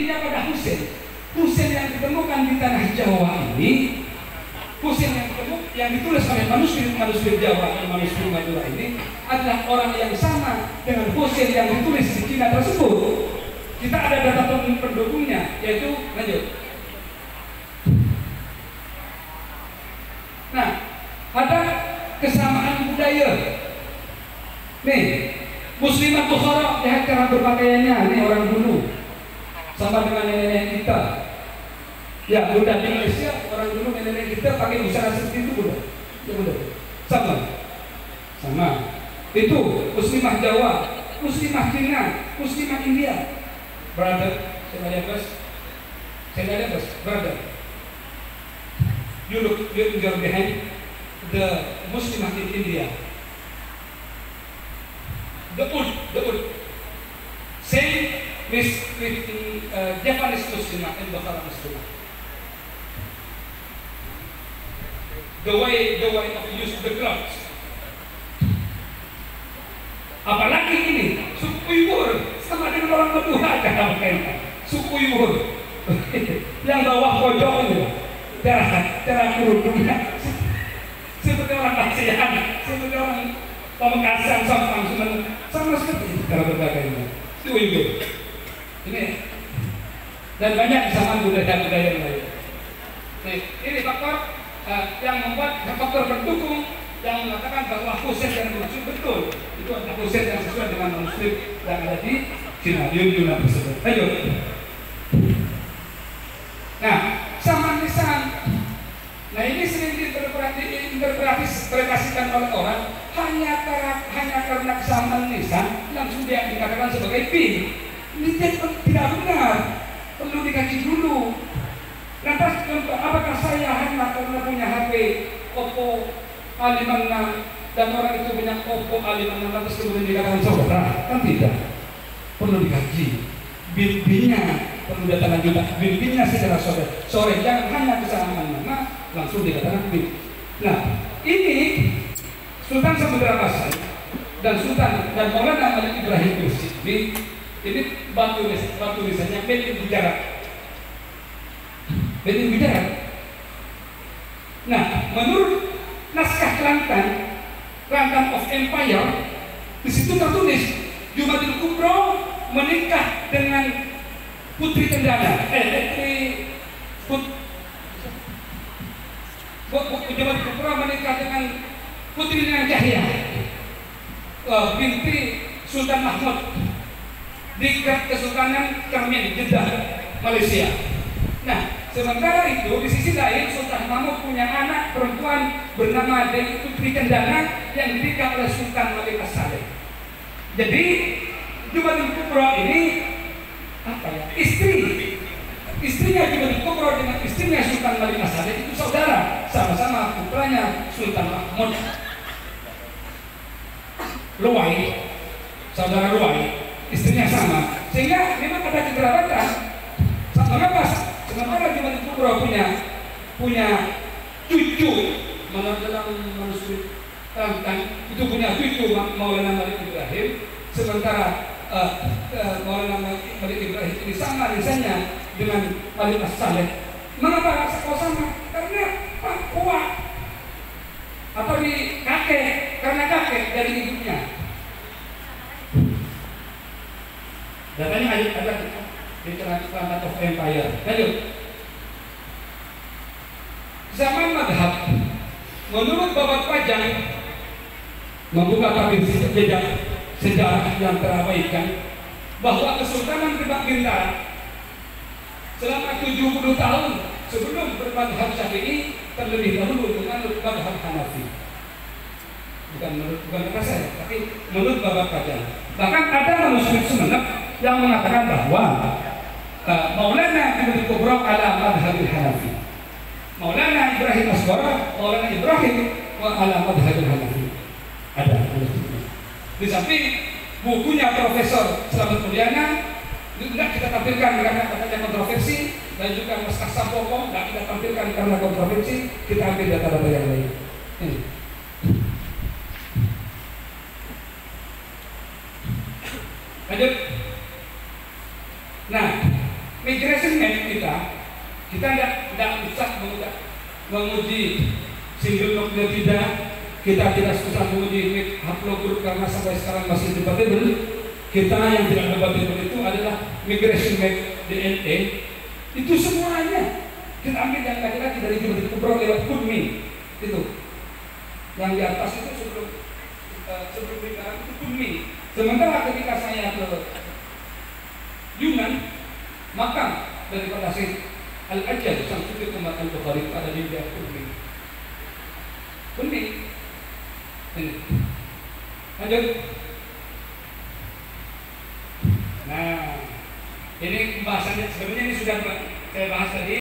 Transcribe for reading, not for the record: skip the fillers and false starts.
intinya pada Husain. Husain yang ditemukan di tanah Jawa ini, Husain yang ditulis oleh manuskrip Jawa atau manuskrip Madura ini adalah orang yang sama dengan Husain yang ditulis di Cina tersebut. Kita ada data pendukungnya, yaitu lanjut. Nah, ada kesamaan budaya. Nih, Muslimat Bukhara lihat cara berpakaiannya, nih orang dulu sama dengan nenek kita. Ya, Bunda di Malaysia orang dulu nenek kita pakai busana seperti itu, Bunda. Ya, Bunda. Sama. Itu Muslimah Jawa, Muslimah Cina, Muslimah India. Brother, saya nggak ada bos. Brother, you look behind the Muslimah in India. The wood. Same with Japanese Muslimah and Bukhara Muslimah. The way of use the clothes. Apalagi ini suku Uighur sama dengan orang kedua cara pakaian. Suku Uighur yang bawah pojok itu, cara kerudungnya seperti orang ASEAN, seperti orang Pamekasan, Sampang, sama seperti itu cara berpakaiannya. Itu Uighur. Ini dan banyak kesamaan budaya-budaya yang lain. Nah, ini faktor yang membuat faktor pendukung yang mengatakan bahwa Husain yang dimaksud betul itu adalah Husain yang sesuai dengan manuskrip yang ada di Cina, di Yunan tersebut. Ayo. Nah, sama lisan. Nah, ini sering diinterpretasikan oleh orang hanya karena kesamaan lisan langsung dia dikatakan sebagai bin. Ini tidak benar. Perlu dikaji dulu. Lantas apakah saya hanya karena punya HP Oppo A56 dan orang itu punya Oppo A56 lantas kemudian dikatakan saudara? Kan tidak. Perlu dikaji. Bin-binnya perlu datang lanjutan. Bin-binnya secara sore jangan hanya kesamaan nama langsung dikatakan bin. Nah, ini Sultan Samudera Pasai dan Sultan dan Maulana Malik Ibrahim Yusufbi ini batu lisannya Betin Bidarat. Nah, menurut naskah Kelantan of Empire, di situ tertulis Jumadil Kubro menikah dengan Putri Cendana. Jumadil Kubro menikah dengan Putri dengan Cahya, binti Sultan Mahmud di Kesultanan Karmen, Jeddah, Malaysia. Nah, sementara itu di sisi lain Sultan Mahmud punya anak perempuan bernama Dewi Putri Cendana yang dinikah oleh Sultan Malik As-Saleh. Jadi Jumadil Kubro ini istrinya Jumadil Kubro dengan istrinya Sultan Malik As-Saleh itu saudara, sama-sama putranya Sultan Mahmud. Saudara Ruwai, istrinya sama, sehingga memang ada kekerabatan. Mengapa? Sementara Jumadil Kubro punya cucu, menurut dalam manuskrip Kelantan itu punya cucu Maulana Malik Ibrahim, sementara Maulana Malik Ibrahim ini sama lisannya dengan Malik As-Saleh. Mengapa kok sama? Karena Papua atau di kakek, karena kakek dari ibunya. Datanya ada di Kelantan of Empire. Lanjut. Zaman madhab, menurut Babat Pajang membuka tabir sejarah yang terabaikan bahwa Kesultanan Demak Bintang selama 70 tahun sebelum bermadhab Syafi'i terlebih dahulu menganut madhab Hanafi. Bukan kata saya, tapi menurut Babat Pajang. Bahkan ada manuskrip Sumenep yang mengatakan bahwa Maulana Jumadil Kubro ala madhabil Hanafi, Maulana Ibrahim Asghar, Maulana Ibrahim ala madhabil Hanafi. Ada. Di samping bukunya Profesor Slamet Mulyana tidak kita tampilkan karena katanya kontroversi, dan juga naskah Sampoko tidak kita tampilkan karena kontroversi. Kita ambil data-data yang lain. Ini. Lanjut. Nah, migration map kita tidak usah menguji single node tidak, kita tidak susah menguji haplogroup karena sampai sekarang masih debatable. Kita yang tidak debatable itu adalah migration map DNA. Itu semuanya kita ambil yang laki-laki dari Jumlah Kubra lewat Kunming itu. Yang di atas itu sebelum lingkaran itu Kunming. Sementara ketika saya ke Yunan, makam daripada Syekh Al-Ajjal Syamsuddin Umar Al-Bukhari ada di daerah Kunming. Kunming. Ini. Lanjut. Nah, ini pembahasannya sebenarnya ini sudah saya bahas tadi.